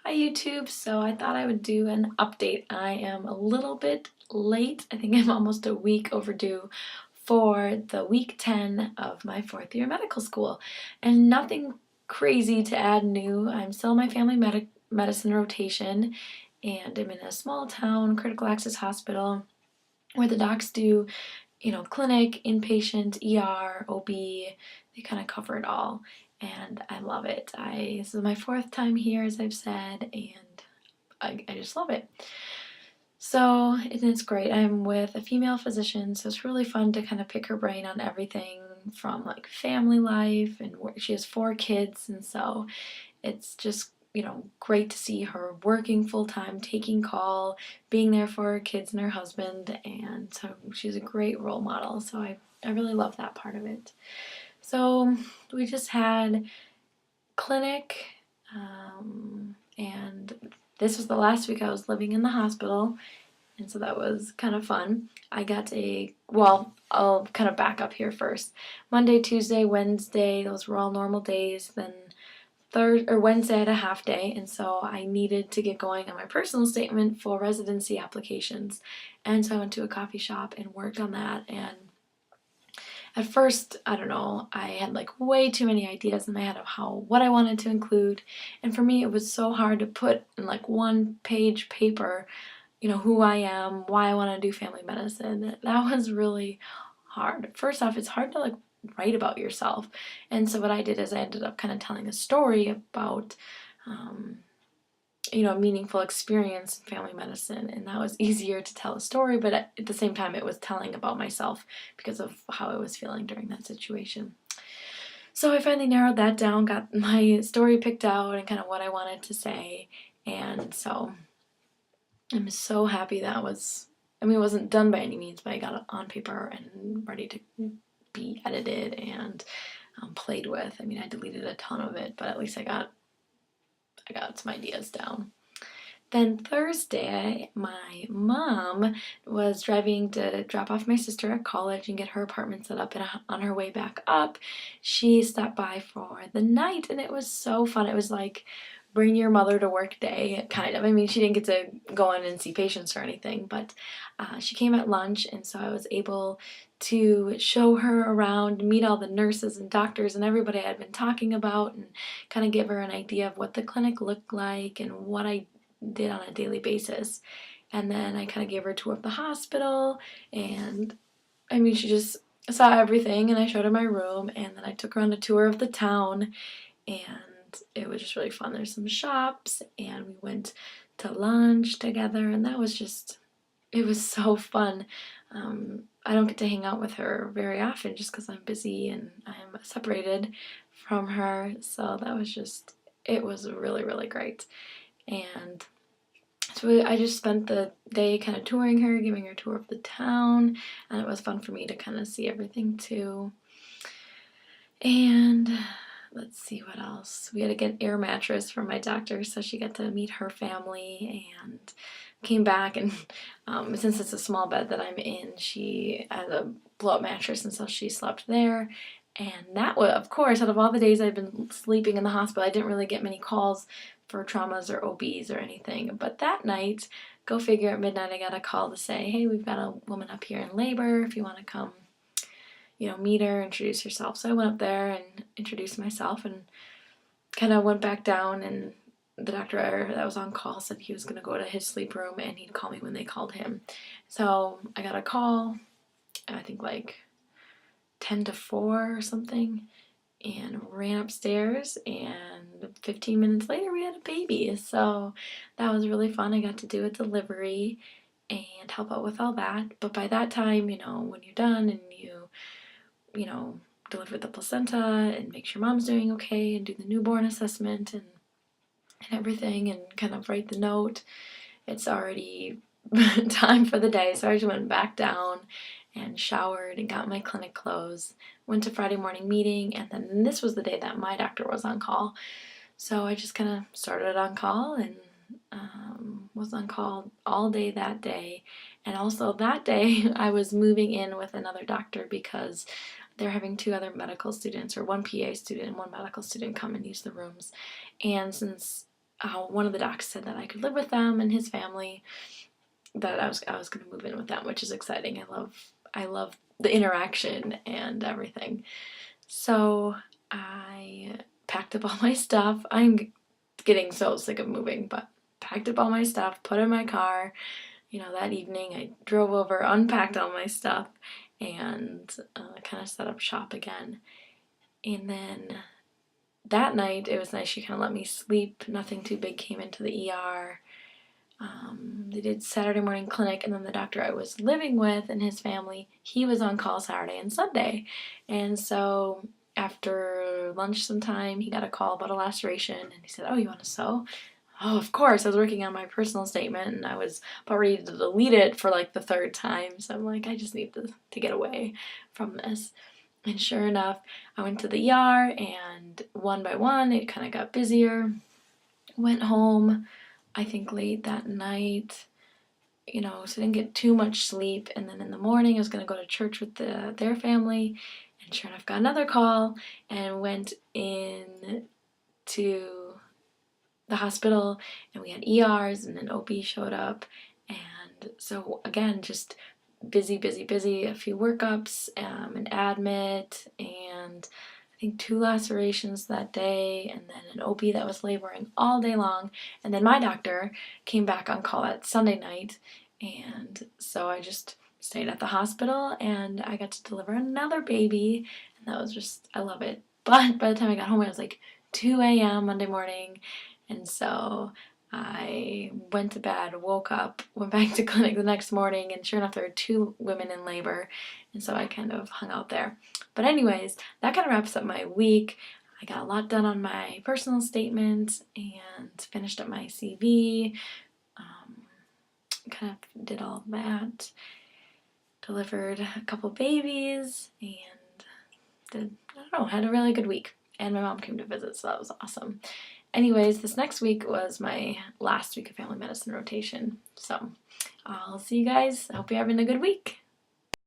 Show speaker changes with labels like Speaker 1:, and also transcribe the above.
Speaker 1: Hi YouTube, so I thought I would do an update. I am a little bit late. I think I'm almost a week overdue for the week 10 of my 4th year medical school. And nothing crazy to add new. I'm still in my family medicine rotation and I'm in a small town critical access hospital where the docs do, clinic, inpatient, ER, OB, they kind of cover it all. And I love it. This is my 4th time here, as I've said, and I just love it. So it's great. I'm with a female physician, so it's really fun to kind of pick her brain on everything from like family life, and she has 4 kids, and so it's just, great to see her working full time, taking call, being there for her kids and her husband, and so she's a great role model. So I really love that part of it. So we just had clinic, and this was the last week I was living in the hospital, and so that was kind of fun. Well, I'll kind of back up here first. Monday, Tuesday, Wednesday, those were all normal days. Then Wednesday I had a half day, and so I needed to get going on my personal statement for residency applications. And so I went to a coffee shop and worked on that, and at first, I don't know, I had like way too many ideas in my head of what I wanted to include. And for me, it was so hard to put in like 1-page paper, who I am, why I want to do family medicine. That was really hard. First off, it's hard to like write about yourself. And so what I did is I ended up kind of telling a story about um, a meaningful experience in family medicine, and that was easier to tell a story, but at the same time it was telling about myself because of how I was feeling during that situation. So I finally narrowed that down, got my story picked out and kind of what I wanted to say, and so I'm so happy it wasn't done by any means, but I got it on paper and ready to be edited and played with. I deleted a ton of it, but at least I got some ideas down. Then Thursday, my mom was driving to drop off my sister at college and get her apartment set up, and on her way back up, she stopped by for the night, and it was so fun. It was like bring your mother to work day, kind of. She didn't get to go in and see patients or anything, but she came at lunch, and so I was able to show her around, meet all the nurses and doctors and everybody I had been talking about, and kind of give her an idea of what the clinic looked like and what I did on a daily basis. And then I kind of gave her a tour of the hospital, and she just saw everything, and I showed her my room, and then I took her on a tour of the town, and it was just really fun. There's some shops, and we went to lunch together, and it was so fun. I don't get to hang out with her very often just because I'm busy and I'm separated from her, so it was really, really great. And so I just spent the day kind of touring her, giving her a tour of the town, and it was fun for me to kind of see everything too. And let's see what else. We had to get an air mattress from my doctor, so she got to meet her family and came back, and since it's a small bed that I'm in, she has a blow-up mattress, and so she slept there. And that was, of course, out of all the days I've been sleeping in the hospital, I didn't really get many calls for traumas or OBs or anything. But that night, go figure, at midnight I got a call to say, hey, we've got a woman up here in labor if you want to come, meet her, introduce yourself. So I went up there and introduced myself and kind of went back down, and the doctor that was on call said he was going to go to his sleep room and he'd call me when they called him. So I got a call, I think like 10 to 4 or something, and ran upstairs, and 15 minutes later we had a baby. So that was really fun. I got to do a delivery and help out with all that. But by that time, when you're done and you deliver the placenta and make sure mom's doing okay and do the newborn assessment and everything and kind of write the note, it's already time for the day. So I just went back down and showered and got my clinic clothes, went to Friday morning meeting, and then this was the day that my doctor was on call. So I just kind of started on call and was on call all day that day. And also that day I was moving in with another doctor because they're having 2 other medical students, or 1 PA student and 1 medical student, come and use the rooms. And since one of the docs said that I could live with them and his family, that I was going to move in with them, which is exciting. I love the interaction and everything. So I packed up all my stuff. I'm getting so sick of moving, but packed up all my stuff, put it in my car. That evening I drove over, unpacked all my stuff, and kind of set up shop again. And then that night, it was nice. She kind of let me sleep. Nothing too big came into the ER. They did Saturday morning clinic, and then the doctor I was living with and his family, he was on call Saturday and Sunday. And so after lunch sometime, he got a call about a laceration, and he said, "Oh, you want to sew?" Oh, of course. I was working on my personal statement, and I was about ready to delete it for like the third time. So I'm like, I just need to get away from this. And sure enough, I went to the ER, and one by one, it kind of got busier. Went home, I think late that night, so I didn't get too much sleep. And then in the morning, I was going to go to church with their family, and sure enough, got another call and went in to the hospital, and we had ERs, and an OB showed up. And so again, just busy, a few workups, an admit, and I think 2 lacerations that day, and then an OB that was laboring all day long. And then my doctor came back on call that Sunday night, and so I just stayed at the hospital, and I got to deliver another baby, and that was just, I love it. But by the time I got home, it was like 2 a.m. Monday morning, and so I went to bed, woke up, went back to clinic the next morning, and sure enough, there were 2 women in labor, and so I kind of hung out there. But anyways, that kind of wraps up my week. I got a lot done on my personal statement and finished up my CV, kind of did all of that, delivered a couple babies, and had a really good week. And my mom came to visit, so that was awesome. Anyways, this next week was my last week of family medicine rotation. So I'll see you guys. I hope you're having a good week.